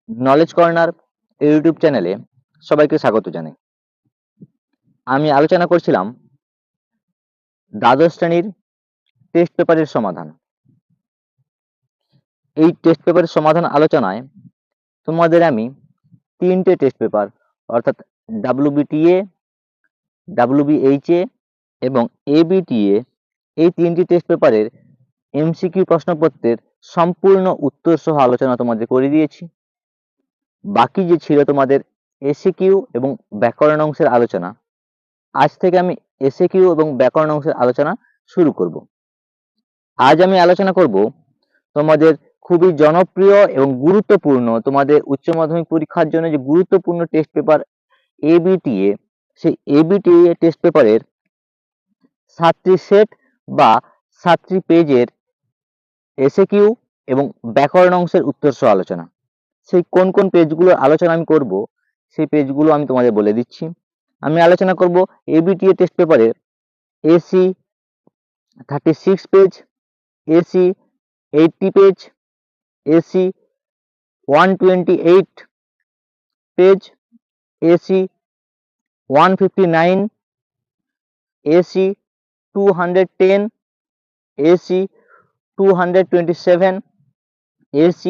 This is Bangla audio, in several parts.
নলেজ কর্নার ইউটিউব চ্যানেলে সবাইকে স্বাগত জানাই। আমি আলোচনা করছিলাম দ্বাদশ শ্রেণীর টেস্ট পেপারের সমাধান। এই টেস্ট পেপারের সমাধান আলোচনায় তোমাদের আমি 3টে টেস্ট পেপার অর্থাৎ WBTA, WBHA এবং ABTA এই 3টি টেস্ট পেপারের MCQ প্রশ্নপত্রের সম্পূর্ণ উত্তর সহ আলোচনা তোমাদের করে দিয়েছি। বাকি যে ছিল তোমাদের SAQ এবং ব্যাকরণ অংশের আলোচনা, আজ থেকে আমি SAQ এবং ব্যাকরণ অংশের আলোচনা শুরু করব। আজ আমি আলোচনা করব তোমাদের খুবই জনপ্রিয় এবং গুরুত্বপূর্ণ তোমাদের উচ্চ মাধ্যমিক পরীক্ষার জন্য যে গুরুত্বপূর্ণ টেস্ট পেপার ABTA, সেই ABTA টেস্ট পেপারের 7টি সেট বা 7টি পেজের SAQ এবং ব্যাকরণ অংশের উত্তর সহ আলোচনা। সেই কোন কোন পেজগুলোর আলোচনা আমি করব সেই পেজগুলো আমি তোমাদের বলে দিচ্ছি। আমি আলোচনা করব ABTA টেস্ট পেপারের AC 36 page, AC 80 page, AC 128 page, AC 159, AC 210, AC 227, AC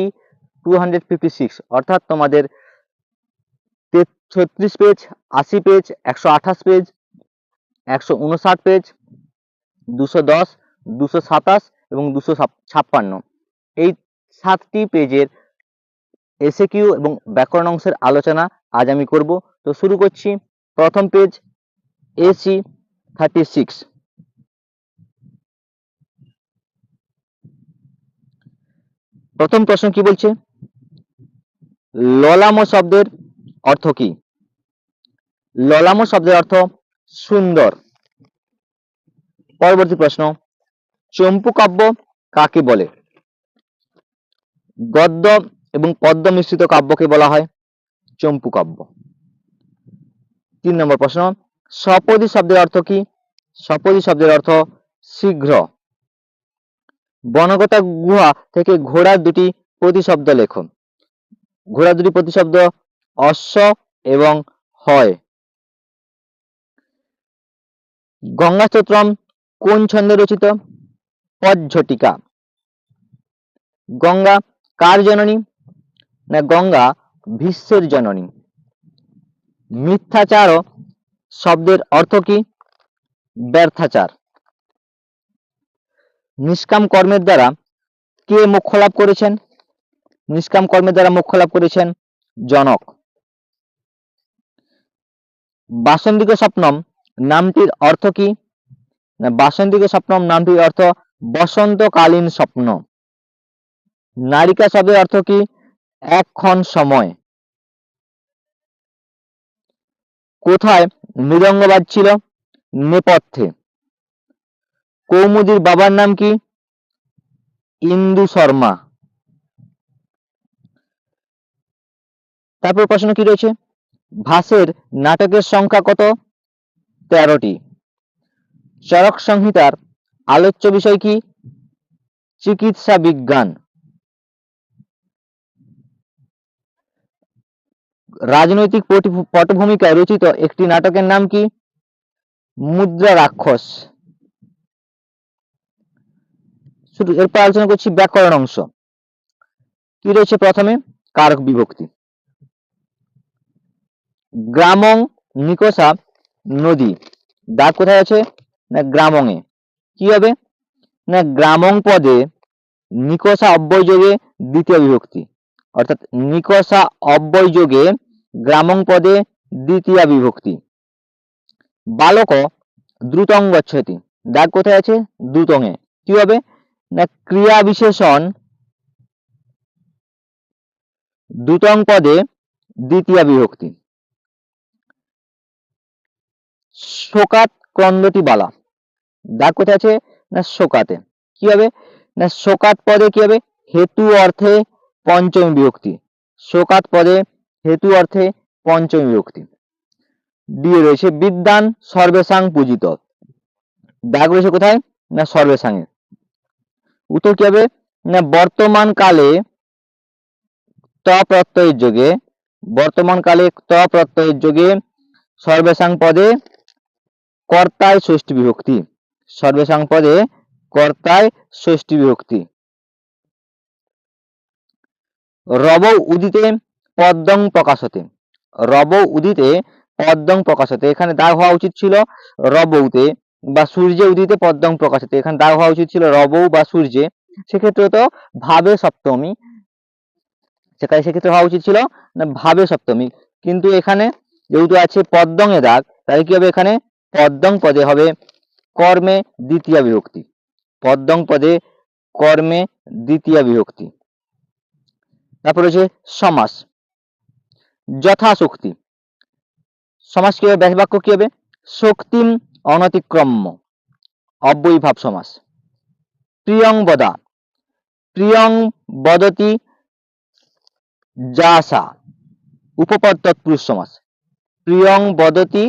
256 অর্থাৎ তোমাদের 36 পেজ, 80 পেজ, 128 পেজ, 159 পেজ, 210, 227 এবং 256 এই 7টি পেজের SAQ এবং ব্যাকরণ অংশের আলোচনা আজ আমি করব। তো শুরু করছি। প্রথম পেজ AC 36। প্রথম প্রশ্ন কি বলছে? ললাম শব্দের অর্থ কি? ললাম শব্দের অর্থ সুন্দর। পরবর্তী প্রশ্ন, চম্পু কাব্য কাকে বলে? গদ্য এবং পদ্য মিশ্রিত কাব্যকে বলা হয় চম্পু কাব্য। 3 নম্বর প্রশ্ন, সপদী শব্দের অর্থ কি? সপদী শব্দের অর্থ শীঘ্র। বনগতা গুহা থেকে ঘোড়ার দুটি প্রতিশব্দ লেখো। ঘোড়ার দুটি প্রতিশব্দ অশ্ব এবং হয়। গঙ্গা স্তোত্রম কোন ছন্দে রচিত? পজ্ঝটিকা। গঙ্গা কার জননী? না গঙ্গা ভীষ্মের জননী। মিথ্যাচার শব্দের অর্থ কি? ব্যর্থাচার। নিষ্কাম কর্মের দ্বারা কে মোক্ষ লাভ করেছেন? নিষ্কাম কর্মের দ্বারা মোক্ষ লাভ করেছেন জনক। বাসন্তিক স্বপ্নম নামটির অর্থ কি? না বাসন্তিক স্বপ্নম নামটির অর্থ বসন্তকালীন স্বপ্ন। নারিকা শব্দের অর্থ কি? একক্ষণ সময়। কোথায় মৃদঙ্গ বাজছিল? নেপথ্যে। কৌমুদীর বাবার নাম কি? ইন্দু শর্মা। তারপর প্রশ্ন কি রয়েছে? ভাসের নাটকের সংখ্যা কত? 13টি। চরক সংহিতার আলোচ্য বিষয় কি? চিকিৎসা বিজ্ঞান। রাজনৈতিক পটভূমিকায় রচিত একটি নাটকের নাম কি? মুদ্রা রাক্ষস। শুধু এরপর আলোচনা করছি ব্যাকরণ অংশ। কি রয়েছে প্রথমে? কারক বিভক্তি। গ্রামং নিকষা নদী, দাগ কোথায় আছে? না গ্রামং এ। কি হবে? না গ্রামং পদে নিকষা অব্যয় যোগে দ্বিতীয় বিভক্তি, অর্থাৎ নিকষা অব্যয় যোগে গ্রামং পদে দ্বিতীয় বিভক্তি। বালক দ্রুতং গচ্ছতি, দাগ কোথায় আছে? দ্রুতং এ। কি হবে? না ক্রিয়া বিশেষণ দ্রুতং পদে দ্বিতীয় বিভক্তি। শোকাত ক্রন্দটি বালা, দাগ কোথায় আছে? না শোকাতে। কি হবে? না শোকাত পদে কি হবে? হেতু অর্থে পঞ্চমী বিভক্তি। শোকাত পদে হেতু অর্থে পঞ্চমী বিভক্তি। দিয়ে রয়েছে বিদ্যান সর্বেসাং পূজিত, দাগ রয়েছে কোথায়? না সর্বেসাঙে। উত্তর কি হবে? না বর্তমান কালে ত প্রত্যয়ের যোগে, বর্তমানকালে ত প্রত্যয়ের যোগে সর্বেষাং পদে কর্তায় ষষ্ঠী বিভক্তি, সর্বেষাং পদে কর্তায় ষষ্ঠী বিভক্তি। রব উদিতে পদ্মং প্রকাশতে, রব উদিতে পদ্মং প্রকাশতে, এখানে দাগ হওয়া উচিত ছিল রবউতে বা সূর্যে উদিতে পদ্মং প্রকাশতে, এখানে দাগ হওয়া উচিত ছিল রবউ বা সূর্যে, সেক্ষেত্রে তো ভাবে সপ্তমী, সেক্ষেত্রে হওয়া উচিত ছিল না ভাবে সপ্তমী, কিন্তু এখানে যেহেতু আছে পদ্মং এ দাগ, তাহলে কি হবে, এখানে পদ্মং পদে হবে কর্মে দ্বিতীয় বিভক্তি, পদ্মং পদে কর্মে দ্বিতীয় বিভক্তি। তারপর হচ্ছে সমাস, যথাশক্তি, সমাস কি হবে, ব্যাস বাক্য কি হবে, শক্তিম অনতিক্রম্য, অব্যয়ীভাব সমাস। প্রিয়ং বদা, প্রিয়ং বদতি যাসা, উপপদ তৎপুরুষ সমাস, প্রিয়ং বদতি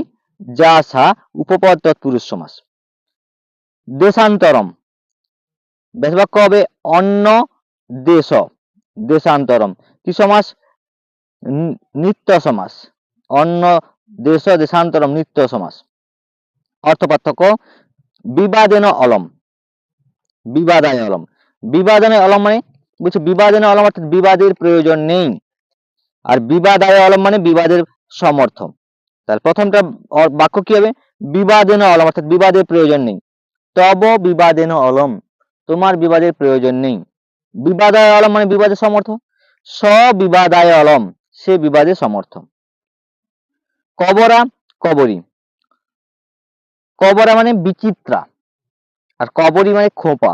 যাসা উপপদ তৎপুরুষ সমাস। দেশান্তরম, ব্যাস বাক্য হবে অন্য দেশ, দেশান্তরম, কি সমাস, নিত্য সমাস, অন্য দেশ দেশান্তরম নিত্য সমাস। অর্থ পার্থক্য, বিবাদেন অলম, বিবাদায় অলম, বিবাদনে অলম মানে বলছে বিবাদনে অলম অর্থাৎ বিবাদের প্রয়োজন নেই, আর বিবাদায় অলম মানে বিবাদের সমর্থন। তাহলে প্রথমটা বাক্য কি হবে, বিবাদেন অলম অর্থাৎ বিবাদের প্রয়োজন নেই, তব বিবাদেন অলম, তোমার বিবাদের প্রয়োজন নেই। বিবাদায় অলম মানে বিবাদের সমর্থন, বিবাদায় অলম, সে বিবাদের সমর্থন। কবরা কবরী, কবরা মানে বিচিত্রা, আর কবরী মানে খোপা,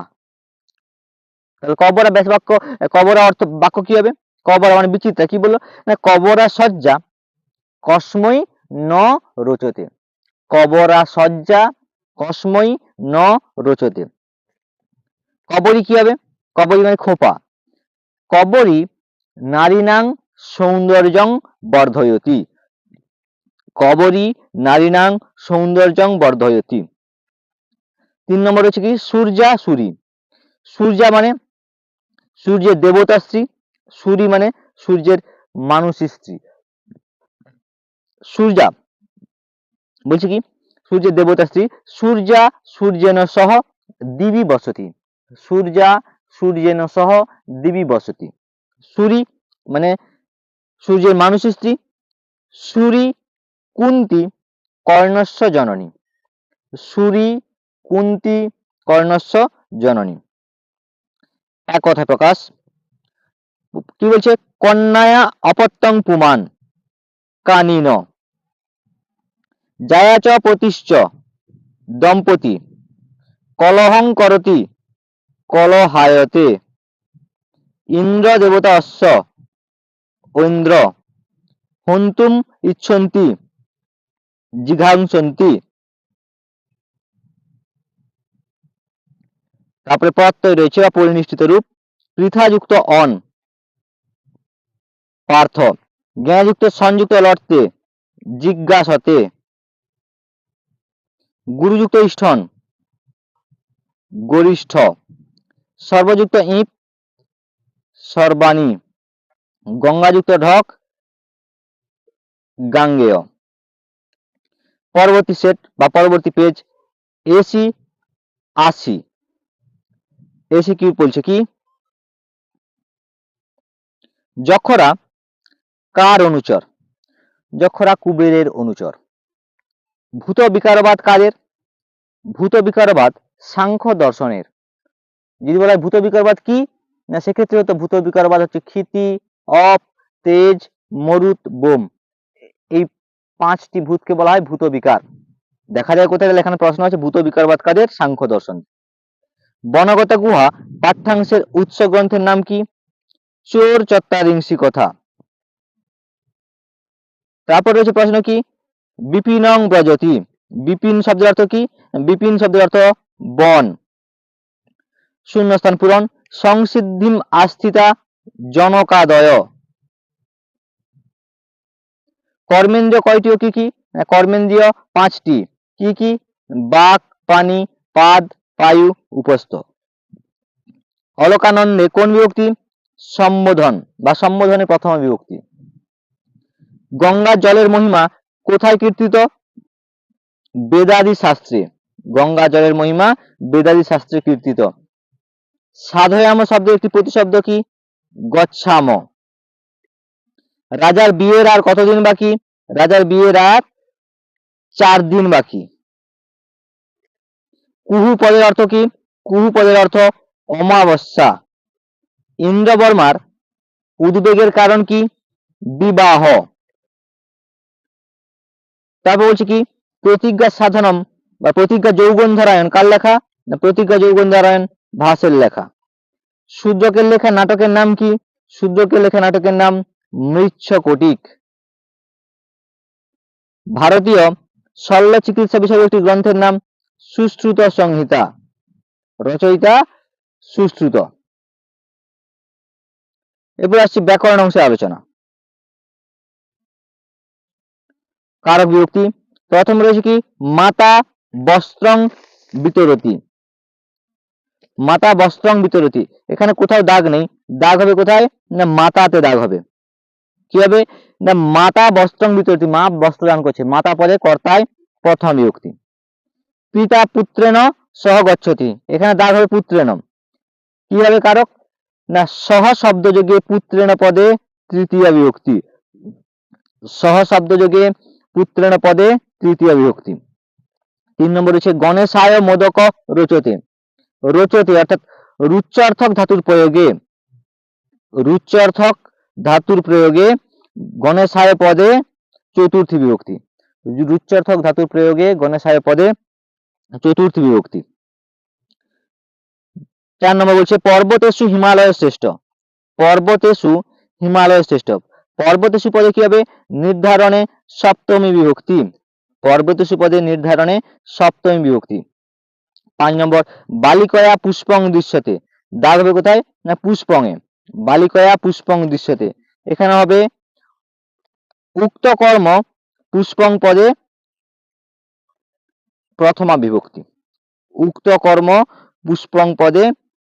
তাহলে কবরা ব্যাস বাক্য, কবরা অর্থ বাক্য কি হবে, কবরা মানে বিচিত্রা, কি বললো না কবরা সজ্জা কসময় ন রোচতে, কবরা সজ্জা কসময় ন রোচতে। কবরী কি হবে, কবরী মানে খোপা, কবরী নারীনাং সৌন্দর্যং বর্ধয়তি, কবরী নারীনাং সৌন্দর্যং বর্ধয়তি। 3 নম্বর হচ্ছে কি সূর্যা সুরী, সূর্যা মানে সূর্যের দেবতা স্ত্রী, সুরী মানে সূর্যের মানুষী স্ত্রী। সূর্যা বলছে কি সূর্যের দেবতা স্ত্রী, সূর্যা সূর্যেন সহ দিবি বসতি, সূর্যা সূর্যেন সহ দিবি বসতি। সুরী মানে সূর্যের মানুষী স্ত্রী, সুরী কুন্তি কর্ণস্য জননী, সুরী কুন্তি কর্ণস্য জননী। এক কথায় প্রকাশ, কি বলছে, কন্যায়া অপত্যং পুমান কানিন জায়াচ পতিশ্চ দম্পতি কলহং করতি কলহায়তে ইন্দ্র দেবতা অশ্ব ঐন্দ্র হন্তুম ইচ্ছন্তি জিঘাংসন্তি। তারপরে প্রত্যয় রয়েছে বা পরিনিষ্ঠিত রূপ, পৃথাযুক্ত অন পার্থ, জ্ঞানযুক্ত সংযুক্ত লর্তে জিজ্ঞাসতে, গুরুযুক্ত ষ্ঠন গরিষ্ঠ, সর্বযুক্ত ইপ সর্বাণী, গঙ্গাযুক্ত ঢক গাঙ্গেয়। পরবর্তী সেট বা পরবর্তী পেজ, এসি আসি, এসি কি বলছে কি, যক্ষরা কার অনুচর, যক্ষরা কুবেরের অনুচর। ভূত বিকারবাদ কাদের, ভূত বিকারবাদ সাংখ্য দর্শনের। যদি বলা হয় ভূত বিকারবাদ কি না, সেক্ষেত্রে হতো ভূত বিকারবাদ হচ্ছে ক্ষিতি অপ তেজ মরুত বোম, এই 5টি ভূতকে বলা হয় ভূত বিকার। দেখা যায় কোথায় গেলে, এখানে প্রশ্ন আছে ভূত বিকারবাদ কাদের, সাংখ্য দর্শন। বনগতা গুহা পাঠ্যাংশের উৎস গ্রন্থের নাম কি, চোর চত্বারিংশি কথা। তারপর রয়েছে প্রশ্ন কি, বিপিনং ব্রজতি, বিপিন শব্দের অর্থ কি, বিপিন শব্দের অর্থ বন। শূন্যস্থান পূরণ, সংসিদ্ধিম আস্থিতা জনকাদয়। কর্মেন্দ্রিয় কয়টি ও কি কি, কর্মেন্দ্রিয় 5টি, কি কি, বাক পানি পাদ পায়ু উপস্থ। অলকানন্দে কোন বিভক্তি, সম্বোধন বা সম্বোধনের প্রথমা বিভক্তি। গঙ্গার জলের মহিমা কোথায় কীর্তিত? বেদাদি শাস্ত্রে। গঙ্গা জলের মহিমা বেদাদি শাস্ত্রে কীর্তিত। সাধয়াম শব্দের একটি প্রতিশব্দ কি? গচ্ছাম। রাজার বিয়ের আর কতদিন বাকি? রাজার বিয়ের আর 4 দিন বাকি। কুহু পদের অর্থ কি? কুহু পদের অর্থ অমাবস্যা। ইন্দ্রবর্মার উদ্বেগের কারণ কি? বিবাহ। তারপর বলছে কি প্রতিজ্ঞা সাধনম বা প্রতিজ্ঞা যৌগন্ধরায়ণ কার লেখা? না প্রতিজ্ঞা যৌগন্ধরায়ণ ভাসের লেখা। শূদ্রকের লেখা নাটকের নাম কি? শূদ্রকের লেখা নাটকের নাম মৃচ্ছকটিক। ভারতীয় শল্য চিকিৎসা বিষয়ক একটি গ্রন্থের নাম সুশ্রুত সংহিতা। রচয়িতা সুশ্রুত। এরপর আসছি ব্যাকরণ অংশের আলোচনা। কারক বিভক্তি। প্রথম রয়েছে কি মাতা বস্ত্রং বিতরতি। মাতা বস্ত্রং বিতরতি, এখানে কোথাও দাগ নেই, দাগ হবে কোথায়? না মাতাতে দাগ হবে। কি হবে? না মাতা বস্ত্রং বিতরতি, মা বস্ত্র দান করছে, মাতা পদে কর্তায় প্রথম বিভক্তি। পিতা পুত্রেণ সহ গচ্ছতি, এখানে দাগ হবে পুত্রেণ। কি হবে কারক? না সহ শব্দযোগে পুত্রেণ পদে তৃতীয় বিভক্তি। সহ শব্দযোগে পুত্রেণ পদে তৃতীয় বিভক্তি। 3 নম্বর হচ্ছে গণেশায় মোদক রোচতে। রোচতে অর্থাৎ রুচ্যার্থক ধাতুর প্রয়োগে, রুচ্যার্থক ধাতুর প্রয়োগে গণেশায় পদে চতুর্থী বিভক্তি। রুচ্যার্থক ধাতুর প্রয়োগে গণেশায় পদে চতুর্থী বিভক্তি। 4 নম্বর বলছে পর্বতেষু হিমালয় শ্রেষ্ঠ। পর্বতেষু হিমালয় শ্রেষ্ঠ, পর্বতেষু পদে কি হবে? নির্ধারণে সপ্তমী বিভক্তি। পর্বতেষু পদে নির্ধারণে সপ্তমী বিভক্তি। 5 নম্বর বালিকয়া পুষ্পং দৃশ্যতে, দাগ হবে কোথায়? না পুষ্পঙে। বালিকয়া পুষ্পং দৃশ্যতে, এখানে হবে উক্ত কর্ম পুষ্পং পদে প্রথমা বিভক্তি। উক্ত কর্ম পুষ্পং পদে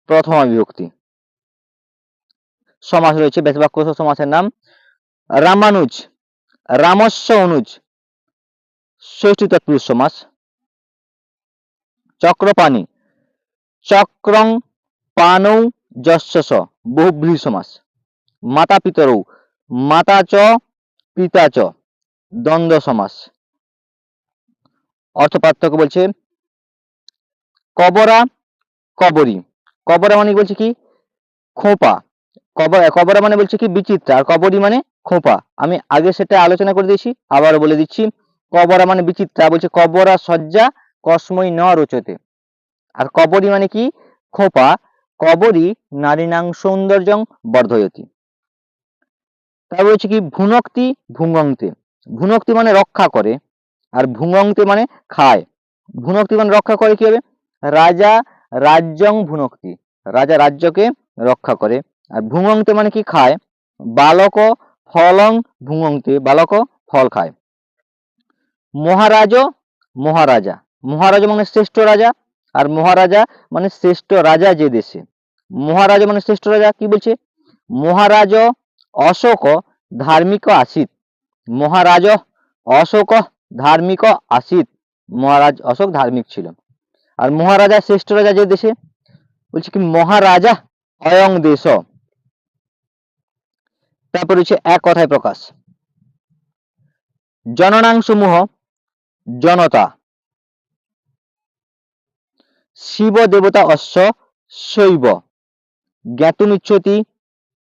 প্রথমা বিভক্তি। সমাস রয়েছে ব্যাসবাক্য সমাসের নাম রামানুজ, রামস্য অনুজ, ষষ্ঠী তৎপুরুষ সমাস। চক্রপাণি, চক্রং পানৌ যস্য, বহুব্রীহি সমাস। মাতা পিতরৌ, মাতা চ পিতা চ, দ্বন্দ্ব সমাস। অর্থ পার্থক্য বলছে কবরা কবরী। কবরা মানে বলছে কি খোঁপা, কবরা মানে বলছে কি বিচিত্রা, আর কবরী মানে খোঁপা। আমি আগে সেটা আলোচনা করে দিয়েছি, আবারও বলে দিচ্ছি। কবরা মানে বিচিত্রা, বলছে কবরা সজ্জা কসময় ন রোচতে। আর কবরী মানে কি খোঁপা, কবরী নারীনাং সৌন্দর্যং বর্ধয়তি। তারপর হচ্ছে কি ভুনক্তি ভুঙ্গন্তে। ভুনক্তি মানে রক্ষা করে, আর ভুঙ্গন্তে মানে খায়। ভুনক্তি মানে রক্ষা করে, কি হবে? রাজা রাজ্যং ভুনক্তি, রাজা রাজ্যকে রক্ষা করে। আর ভুঙ্গন্তে মানে কি খায়। বালক ফলং ভুঙ্গন্তে, বালক ফল খায়। মহারাজ মহারাজা, মহারাজা মানে শ্রেষ্ঠ রাজা, আর মহারাজা মানে শ্রেষ্ঠ রাজা যে দেশে। মহারাজা মানে শ্রেষ্ঠ রাজা, কি বলছে? মহারাজ অশোক ধার্মিক আসিত। মহারাজ অশোক ধার্মিক আসিত, মহারাজ অশোক ধার্মিক ছিল। আর মহারাজা শ্রেষ্ঠ রাজা যে দেশে, বলছে কি মহারাজা অয়ং দেশ। তারপর হচ্ছে এক কথায় প্রকাশ। জননাংসমূহ জনতা, শিব দেবতা অশ্ব শৈব, জ্ঞাতুমিচ্ছতি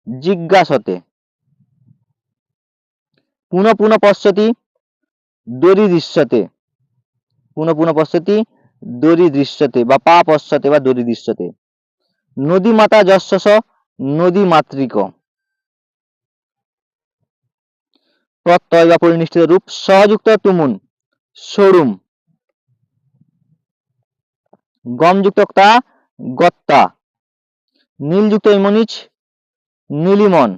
জিজ্ঞাসতে, পুনঃ পুনঃ পশ্যতি দরিদৃশ্যতে। পুনঃ পুনঃ পশ্যতি দরিদৃশ্যতে বা পা পশ্যতে বা দরিদৃশ্যতে। নদী মাতা যশস নদী মাতৃক। প্রত্যয় বা পরিনিষ্ঠিত রূপ সহযুক্ত তুমুন সরুম। গমযুক্ত তা গত্তা। নীলযুক্ত ইমনিচ নীলিমন।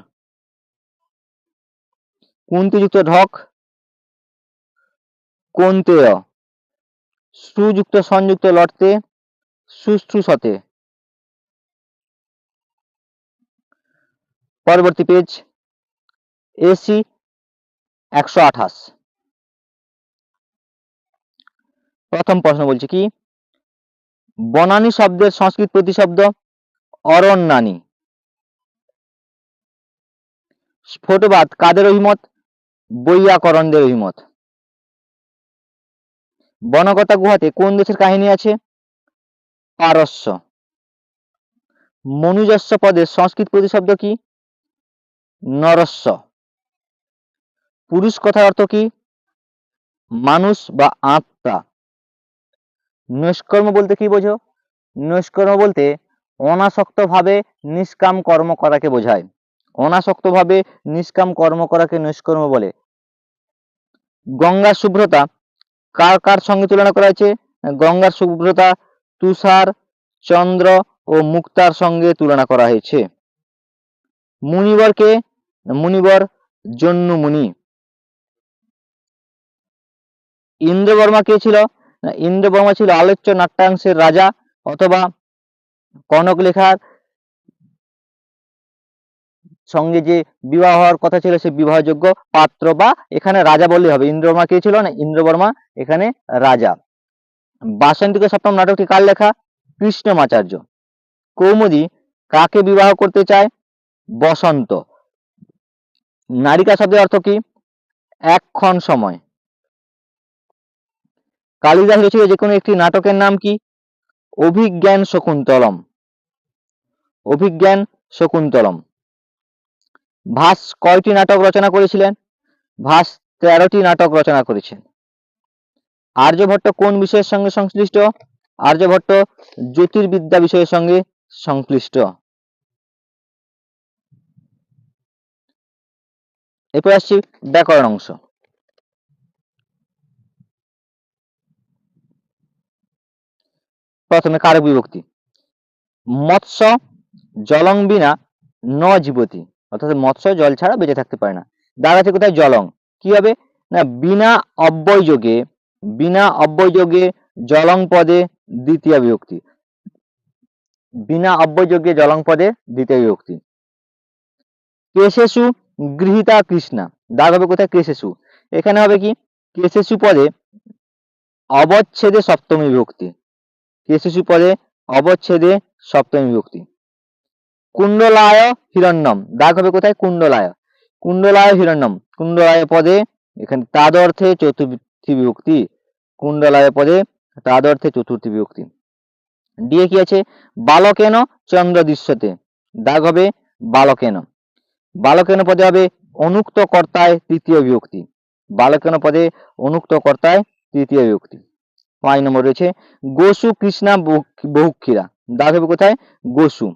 কুন্তিযুক্ত ঢক কোন্তেয়। সুযুক্ত সংযুক্ত লটতে সুশ্রুষতে। পরবর্তী পেজ এসি 128। প্রথম প্রশ্ন বলছে কি, বনানী শব্দের সংস্কৃত প্রতিশব্দ অরণ্যানী। স্ফোটবাদ কাদের অভিমত? বৈয়াকরণদের অভিমত। বনকথা গুহাতে কোন দেশের কাহিনী আছে? পারস্য। মনুজস্য পদের সংস্কৃত প্রতিশব্দ কি? নরস্য। পুরুষ কথার অর্থ কি? মানুষ বা আত্মা। নৈষ্কর্ম বলতে কি বোঝো? নৈষ্কর্ম বলতে অনাসক্ত ভাবে নিষ্কাম কর্ম করাকে বোঝায়। অনাসক্ত ভাবে নিষ্কাম কর্ম করাকে নৈষ্কর্ম বলে। গঙ্গার শুভ্রতা কার কার সঙ্গে তুলনা করা হয়েছে? গঙ্গার শুভ্রতা তুষার, চন্দ্র ও মুক্তার সঙ্গে তুলনা করা হয়েছে। মুনিবরকে? মুনিবর জন্নু মুনি। ইন্দ্রবর্মা কে ছিল? ইন্দ্রবর্মা ছিল আলোচ্য নাট্যাংশের রাজা অথবা কনক লেখার সঙ্গে যে বিবাহ হওয়ার কথা ছিল সে বিবাহযোগ্য পাত্র, বা এখানে রাজা বললেই হবে। ইন্দ্রবর্মা কে ছিল? না, ইন্দ্রবর্মা এখানে রাজা। বাসন্তিকা সপ্তম নাটকটি কার লেখা? কৃষ্ণমাচার্য। কৌমুদী কাকে বিবাহ করতে চায়? বসন্ত। নারিকা শব্দের অর্থ কি? একক্ষণ সময়। কালিদাস রচিত যে কোনো একটি নাটকের নাম কি? অভিজ্ঞান শকুন্তলম। অভিজ্ঞান শকুন্তলম। ভাস কয়টি নাটক রচনা করেছিলেন? ভাস 13টি নাটক রচনা করেছেন। আর্যভট্ট কোন বিষয়ের সঙ্গে সংশ্লিষ্ট? আর্যভট্ট জ্যোতির্বিদ্যা বিষয়ের সঙ্গে সংশ্লিষ্ট। এরপর আসছি ব্যাকরণ অংশ। প্রথমে কারক বিভক্তি। মৎস্য জলং বিনা ন জীবতি, অর্থাৎ মৎস্য জল ছাড়া বেঁচে থাকতে পারে না। দাগ আছে কোথায়? জলং। কি হবে না, বিনা অব্যয় যোগে, বিনা অব্যয় যোগে জলং পদে দ্বিতীয় বিভক্তি। বিনা অব্যয় যোগে জলং পদে দ্বিতীয় বিভক্তি। কেশেষু গৃহীতা কৃষ্ণা, দাগ হবে কোথায়? কেশেষু। এখানে হবে কি? কেশেষু পদে অবচ্ছেদে সপ্তমী বিভক্তি। কেশেষু পদে অবচ্ছেদে সপ্তমী বিভক্তি। কুণ্ডলায় হিরণ্যম, দাগ হবে কোথায়? কুণ্ডলায়। কুণ্ডলায় হিরণ্যম, কুণ্ডলায় পদে এখানে তাদর্থে চতুর্থী বিভক্তি। কুণ্ডলায় পদে তাদর্থে চতুর্থী বিভক্তি। দিয়ে কি আছে? বালকেন চন্দ্র দৃশ্যতে, দাগ হবে বালকেন। বালকেন পদে হবে অনুক্ত কর্তায় তৃতীয় বিভক্তি। বালকেন পদে অনুক্ত কর্তায় তৃতীয় বিভক্তি। 5 নম্বর রয়েছে গোসু কৃষ্ণা বহুক্ষীরা, দাগ হবে কোথায়? গোসু।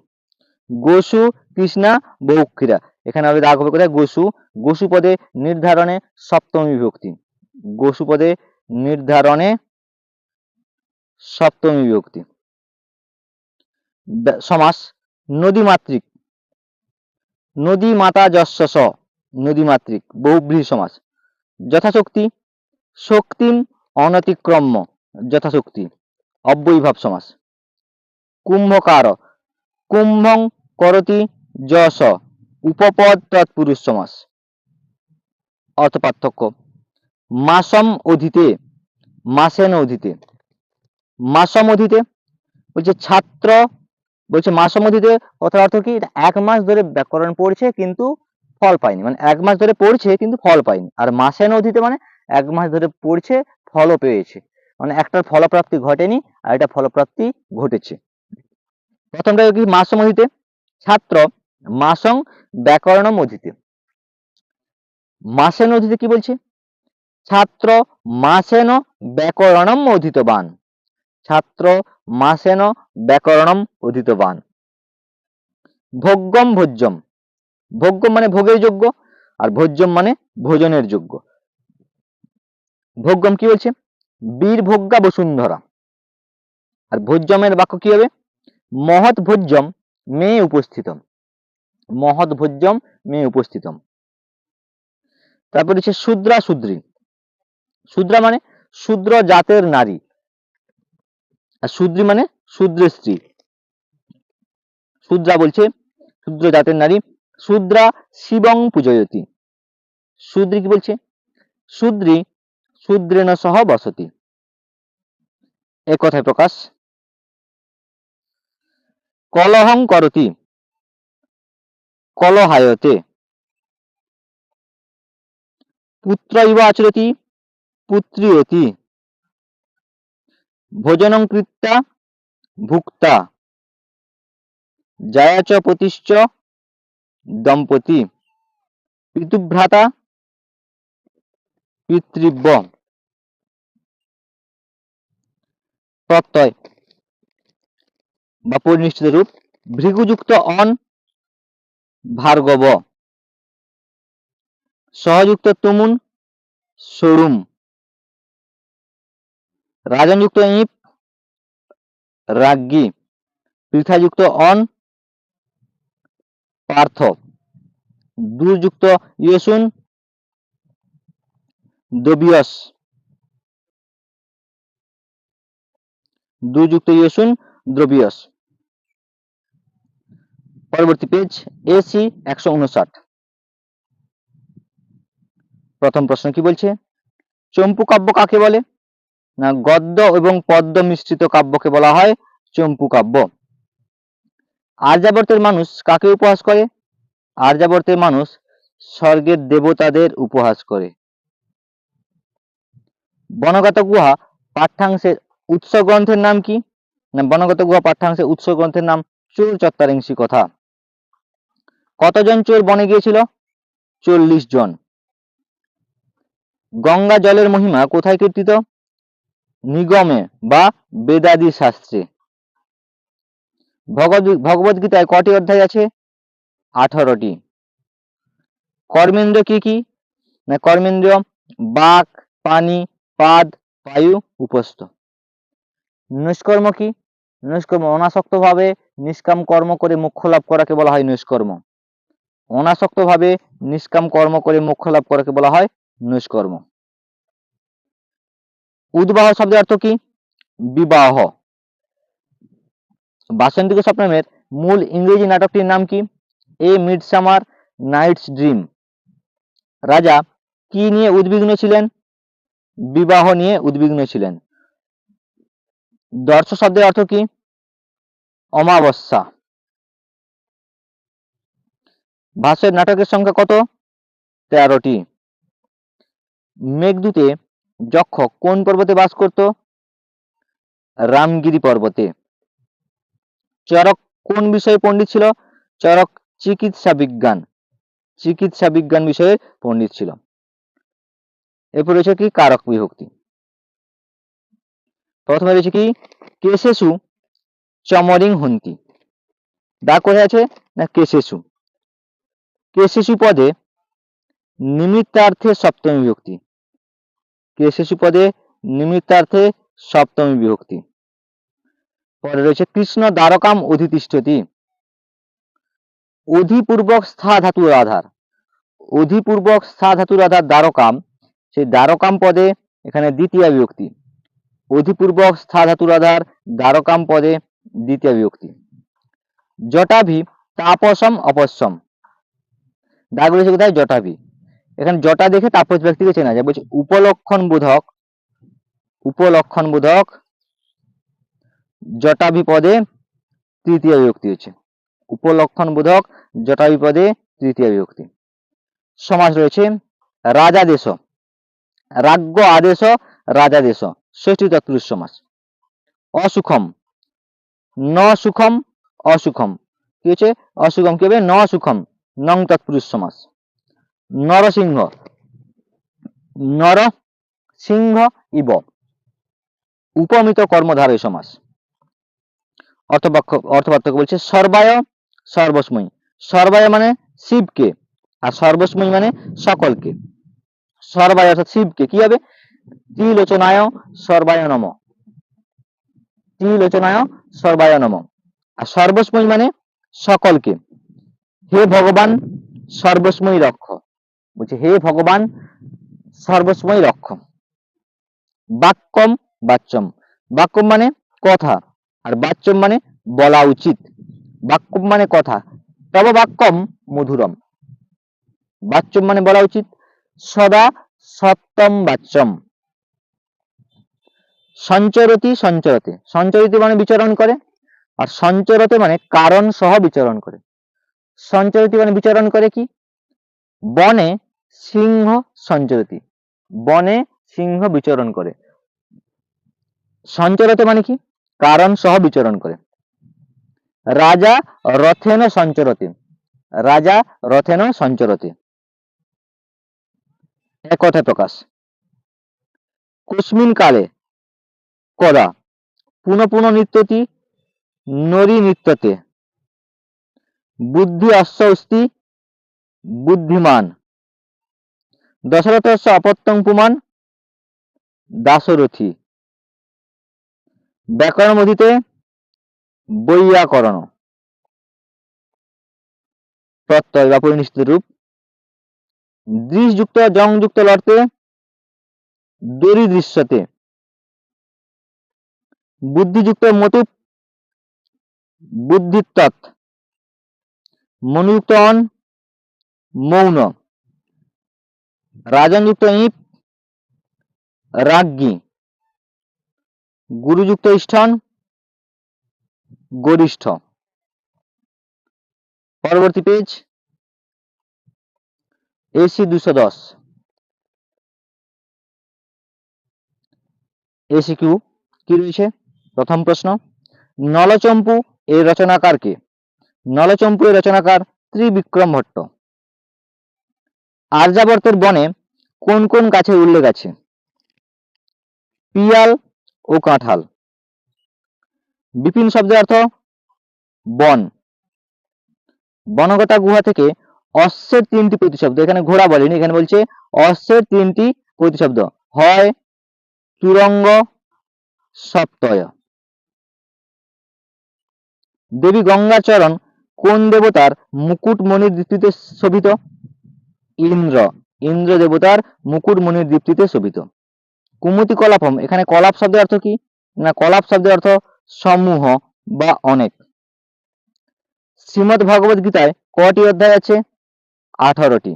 গোসু কৃষ্ণা বহুক্ষীরা, এখানে হবে দাগ হবে কোথায়? গোসু। গোসু পদে নির্ধারণে সপ্তমী বিভক্তি। গোসু পদে নির্ধারণে সপ্তমী বিভক্তি। সমাস নদীমাতৃক, নদী মাতা যস্য স, নদীমাতৃক বহুব্রীহি সমাস। যথাশক্তি শক্তিম অনতিক্রম্য, যথাশক্তি অব্যয়ীভাব সমাস। কুম্ভকার কুম্ভং করতি যশ, উপপদ তৎপুরুষ সমাস। অর্থ পার্থক্য। মাসম অধীতে, মাসেন অধীতে। মাসম অধীতে বলছে ছাত্র, বলছে মাসম অধীতে কথার অর্থ কি? এক মাস ধরে ব্যাকরণ পড়ছে কিন্তু ফল পায়নি, মানে এক মাস ধরে পড়ছে কিন্তু ফল পায়নি। আর মাসেন অধীতে মানে এক মাস ধরে পড়ছে ফলও পেয়েছে, মানে একটার ফলপ্রাপ্তি ঘটেনি আর এটা ফলপ্রাপ্তি ঘটেছে। প্রথমটা কি? মাসম অধীতে ছাত্র মাসং ব্যাকরণম অধীতে। মাসেন অধীতে কি বলছে? ছাত্র মাসেন ব্যাকরণম অধীতবান, ছাত্র মাসেন ব্যাকরণম অধীতবান। ভোগ্যম ভোজ্যম, ভোগ্যম মানে ভোগের যোগ্য আর ভোজ্যম মানে ভোজনের যোগ্য। ভোগ্যম কি বলছে? বীর ভোগ্যা বসুন্ধরা। আর ভোজ্যমের বাক্য কি হবে? মহৎ ভোজ্যম মে উপস্থিতম, মহৎ ভোজ্যম মে উপস্থিতম। তারপর হচ্ছে শূদ্রা শূদ্রী। শূদ্রা মানে শূদ্র জাতের নারী, আর শূদ্রী মানে শূদ্রের স্ত্রী। শূদ্রা বলছে শূদ্র জাতের নারী। শূদ্রা শিবং পূজয়তি। শূদ্রী কি বলছে? শূদ্রী শূদ্রেণ সহ বসতি। এ কথায় প্রকাশ। কলহং করতি কলহায়তে। পুত্র ইব আচরতি পুত্রিয়তি। ভোজনং কৃত্বা ভুক্তা জায়া চ পতিশ্চ দম্পতি। পিতৃভ্রাতা পিতৃব্য। প্রত্যয় বা পরিনিষ্ঠিত রূপ ভৃগুযুক্ত অন ভার্গব। সহযুক্ত তুমুন সরুম। রাজনযুক্ত ইপ রাজ্ঞী। পৃথাযুক্ত অন পার্থ। দুযুক্ত ইয়সুন দবিয়স। দুযুক্ত ইয়সুন দ্রবিয়স। পরবর্তী পেজ এসি 159। প্রথম প্রশ্ন কি বলছে? চম্পু কাব্য কাকে বলে? না, গদ্য এবং পদ্য মিশ্রিত কাব্যকে বলা হয় চম্পু কাব্য। আর্যাবর্তের মানুষ কাকে উপহাস করে? আর্যাবর্তের মানুষ স্বর্গের দেবতাদের উপহাস করে। বনগাঁতা গুহা পাঠ্যাংশের উৎস গ্রন্থের নাম কি? না, বনগাঁতা গুহা পাঠ্যাংশের উৎস গ্রন্থের নাম চোর চত্বরিংসি কথা। কতজন চোর বনে গিয়েছিল? 40 জন। গঙ্গা জলের মহিমা কোথায় কীর্তিত? নিগমে বা বেদাদি শাস্ত্রে। ভগবদ গীতায় কটি অধ্যায় আছে? 18টি। কর্মেন্দ্র কি কি? না, কর্মেন্দ্র বাক, পানি, পাদ, বায়ু, উপস্থ। নিষ্কর্ম কি? নিষ্কর্ম অনাসক্ত ভাবে নিষ্কাম কর্ম করে মোক্ষ লাভ করাকে বলা হয় নিষ্কর্ম। অনাসক্ত ভাবে নিষ্কাম কর্ম করে মোক্ষ লাভ করাকে বলা হয় নিষ্কর্ম। উদ্বাহ শব্দের অর্থ কি? বিবাহ। বাসন্তী স্বপ্নের মূল ইংরেজি নাটকটির নাম কি? এ মিডসামার নাইটস ড্রিম। রাজা কি নিয়ে উদ্বিগ্ন ছিলেন? বিবাহ নিয়ে উদ্বিগ্ন ছিলেন। দর্শ শব্দের অর্থ কি? অমাবস্যা। ভাস্যের নাটকের সংখ্যা কত? 13টি। মেঘদূতে যক্ষ কোন পর্বতে বাস করত? রামগিরি পর্বতে। চরক কোন বিষয়ে পণ্ডিত ছিল? চরক চিকিৎসা বিজ্ঞান। চিকিৎসা বিজ্ঞান বিষয়ে পণ্ডিত ছিল। এরপর রয়েছে কি? কারক বিভক্তি। প্রথমে রয়েছে কি? কেশেষু চমরিং হন্তি। দাগ কোথায় আছে? না, কেশেষু। কেশেষু পদে নিমিত্তার্থে সপ্তমী বিভক্তি। কেশেষু পদে নিমিত্তার্থে সপ্তমী বিভক্তি। পরে রয়েছে কৃষ্ণ দ্বারকাম অধিতিষ্ঠতি। অধিপূর্বক স্থা ধাতুর আধার। অধিপূর্বক স্থা ধাতুর আধার দ্বারকাম, সেই দ্বারকাম পদে এখানে দ্বিতীয় বিভক্তি। অধিপূর্বক স্থা ধাতুর আধার দ্বারকাম পদে দ্বিতীয় বিভক্তি। জটাভি তাপসম অপস্যম। দাগ রয়েছে কোথায়? জটাভি। এখানে জটা দেখে তাপস ব্যক্তিকে চেনা যায়। বলছে উপলক্ষণ বোধক, উপলক্ষণ বোধক জটাভি পদে তৃতীয় বিভক্তি হচ্ছে। উপলক্ষণ বোধক জটাভি পদে তৃতীয় বিভক্তি। সমাস রয়েছে রাজাদেশ, রাজ্য আদেশ, রাজাদেশ, ষষ্ঠী তৎপুরুষ সমাস। অসুখম, ন সুখম, অসুখম কি হচ্ছে? অসুখম কি হবে? ন সুখম, নং তৎপুরুষ সমাস। নরসিংহ, নর সিংহ ইব, উপমিত কর্মধারয় সমাস। অর্থপার্থক্য বলছে সর্বায় সর্বস্ময়ী। সর্বায় মানে শিবকে, আর সর্বস্ময়ী মানে সকলকে। সর্বায় অর্থাৎ শিবকে কি হবে? ত্রিলোচনায় সর্বায় নম, ত্রিলোচনায় সর্বায় নম। আর সর্বস্ময়ী মানে সকলকে। হে ভগবান সর্বস্ময়ী রক্ষ। বলছে হে ভগবান সর্বস্ময়ী রক্ষ। বাক্যম বাচ্যম। বাক্যম মানে কথা, আর বাচ্যম মানে বলা উচিত। বাক্যম মানে কথা, তব বাক্যম মধুরম, বাচ্যম মানে বলা উচিত, সদা সত্যম বাচ্যম। সঞ্চরতি সঞ্চরতে, সঞ্চরিত মানে বিচরণ করে, আর সঞ্চরতে মানে কারণ সহ বিচরণ করে। সঞ্চরিত মানে বিচরণ করে কি, বনে সিংহ সঞ্চরতি, বনে সিংহ বিচরণ করে। সঞ্চরতে মানে কি, কারণ সহ বিচরণ করে। রাজা রথেন সঞ্চরতে, রাজা রথেন সঞ্চরতে, এক কথা প্রকাশ। কস্মিন কালে কদা পুনঃ পুনঃ নৃত্যতি নরী নৃত্যতে, বুদ্ধি অশ্ব অস্তি বুদ্ধিমান, দশরথস্য অপত্যং পুমান দাশরথী, ব্যাকরণ মধিতে বৈয়াকরণ। প্রত্যয় বা পরিনিষ্ঠিত রূপ, দৃশযুক্ত জংযুক্ত লর্তে দরিদৃশ্যতে, বুদ্ধিযুক্ত মতুপ বুদ্ধিত্বৎ, মনুযুক্ত অন মৌন, রাজনযুক্ত ইপ রাজ্ঞী, গুরুযুক্ত ইষ্ঠন গরিষ্ঠ। পরবর্তী পেজ AC 210। ACQ কি রয়েছে? প্রথম প্রশ্ন, নলচম্পু এর রচনাকার কে? নলচম্পু এর রচনাকার ত্রিবিক্রম ভট্ট। আর্যাবর্তের বনে কোন কোন গাছের উল্লেখ আছে? পিয়াল ও কাঁঠাল। বিপিন শব্দের অর্থ বন। বনগতা গুহা থেকে অশ্বের তিনটি প্রতিশব্দ, এখানে ঘোড়া বলেনি, এখানে বলছে অশ্বের তিনটি প্রতিশব্দ, হয় তুরঙ্গ সপ্তয়। দেবী গঙ্গাচরণ কোন দেবতার মুকুটমণির দীপ্তিতে শোভিত? ইন্দ্র, ইন্দ্র দেবতার মুকুটমণির দীপ্তিতে শোভিত। কুমতি কলাপম, এখানে কলাপ শব্দের অর্থ কি না, কলাপ শব্দের অর্থ সমূহ বা অনেক। শ্রীমদ্ ভগবদ গীতায় কটি অধ্যায় আছে? 18টি।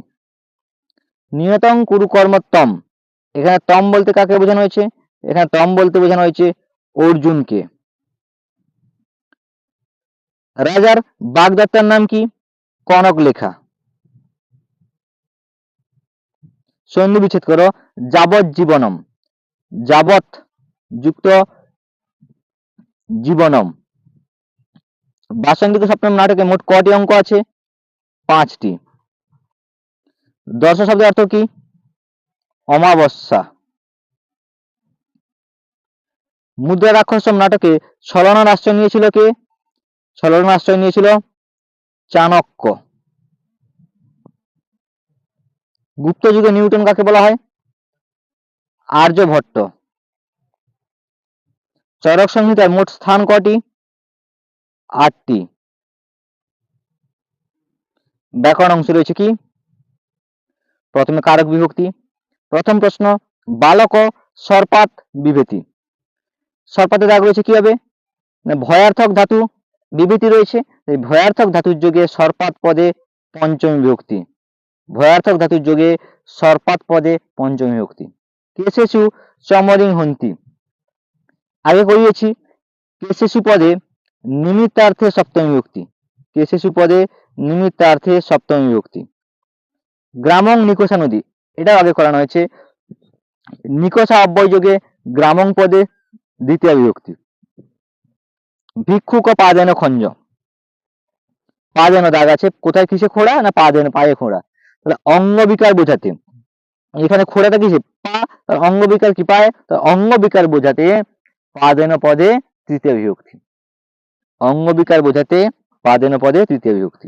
নিয়তং কুরু কর্মত্তম, এখানে তম বলতে কাকে বোঝানো হয়েছে? এখানে তম বলতে বোঝানো হয়েছে অর্জুনকে। রাজার বাগদত্তার নাম কি? কনক লেখা। সন্ধি বিচ্ছেদ করো, যাবৎ জীবনম, যাবৎ যুক্ত জীবনম। বাসন্তী সপ্তম নাটকে মোট কটি অঙ্ক আছে? 5টি। দর্শ শব্দের অর্থ কি? অমাবস্যা। মুদ্রা রাক্ষসম নাটকে ছলনার আশ্রয় নিয়েছিল কে? ছলনার আশ্রয় নিয়েছিল চাণক্য। গুপ্ত যুগে নিউটন কাকে বলা হয়? আর্যভট্ট। চরক সংহিতার মোট স্থান কটি? 8টি। ব্যাকরণ অংশ রয়েছে কি? প্রথমে কারক বিভক্তি। প্রথম প্রশ্ন, বালক সর্পাত বিভূতি। সর্পাতে দাগ রয়েছে কি হবে? ভয়ার্থক ধাতু বিভূতি রয়েছে, এই ভয়ার্থক ধাতুর যোগে সর্পাত পদে পঞ্চমী বিভক্তি। ভয়ার্থক ধাতুর যোগে সর্পাত পদে পঞ্চমী বিভক্তি। কেশেষু চমরিং হন্তি, আগে করিয়েছি, কেশেষু পদে নিমিত্তার্থে সপ্তমী বিভক্তি। কেশেষু পদে নিমিত্তার্থে সপ্তমী বিভক্তি। গ্রামং নিকোষা নদী, এটাও আগে করানো হয়েছে, নিকোষা অব্যয় যোগে গ্রামং পদে দ্বিতীয় বিভক্তি। ভিক্ষুক পা যেন খঞ্জ, পা যেন দাগ আছে, কোথায় কিসে খোঁড়া না পা যেন, পায়ে খোঁড়া, তাহলে অঙ্গ বিকার বোঝাতে, এখানে খোঁড়াটা কিসে? পা, তার অঙ্গ বিকার কি পায়, তার অঙ্গ বিকার বোঝাতে পা যেন পদে তৃতীয় বিভক্তি। অঙ্গ বিকার বোঝাতে পা যেন পদে তৃতীয় বিভক্তি।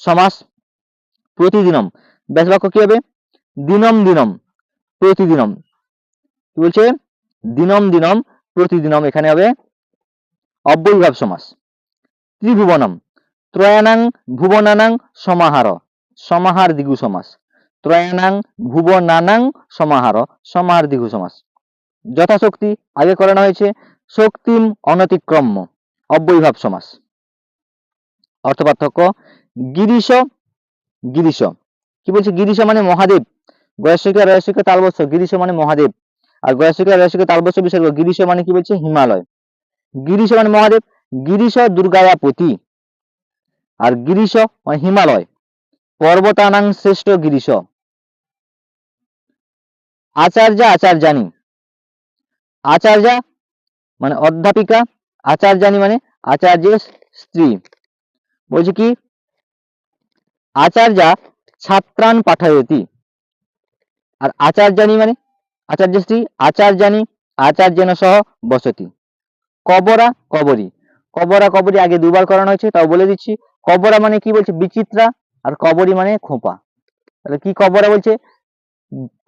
সমাস প্রতিদিনম, ব্যাস বাক্য কি হবে? দিনম দিনম প্রতিদিনম, কি বলছে? দিনম দিনম প্রতিদিনম, এখানে হবে অব্যয়ীভাব সমাস। ত্রিভুবনম, ত্রয়ানাং ভুবনানাং সমাহার, সমাহার দ্বিগু সমাস। ত্রয়ানাং ভুবনানাং সমাহার, সমাহার দ্বিগু সমাস। যথাশক্তি আগে করানো হয়েছে, শক্তিম অনতিক্রম্য অব্যয়ীভাব সমাস। অর্থ পার্থক্য। গিরিশ, গিরিশ কি বলছে? গিরিশ মানে মহাদেব। গয়াসিকা রয়াসিকা তালবস্য, গিরিশ মানে মহাদেব। আর গয়াসিকা রয়াসিকা তালবস্য বিসর্গ, গিরিশ মানে কি বলছে? হিমালয়। গিরিশ মানে মহাদেব, গিরিশ দুর্গায়াপতি। আর গিরিশ মানে হিমালয়। পর্বতানাং শ্রেষ্ঠ গিরিশ। আচার্যা আচার্যানি, আচার্যা মানে অধ্যাপিকা, আচার্যানি মানে আচার্যের স্ত্রী। বলছে কি? আচার্যা ছাত্রান পাঠায়তি। আর আচার্যানি মানে আচার্য স্ত্রী, আচার্যানি আচার্যেন সহ বসতি। কবরা কবরী, কবরা কবরী আগে দুবার করানো হয়েছে, তাও বলে দিচ্ছি। কবরা মানে কি বলছে? বিচিত্রা। আর কবরী মানে খোঁপা। তাহলে কি কবরা বলছে?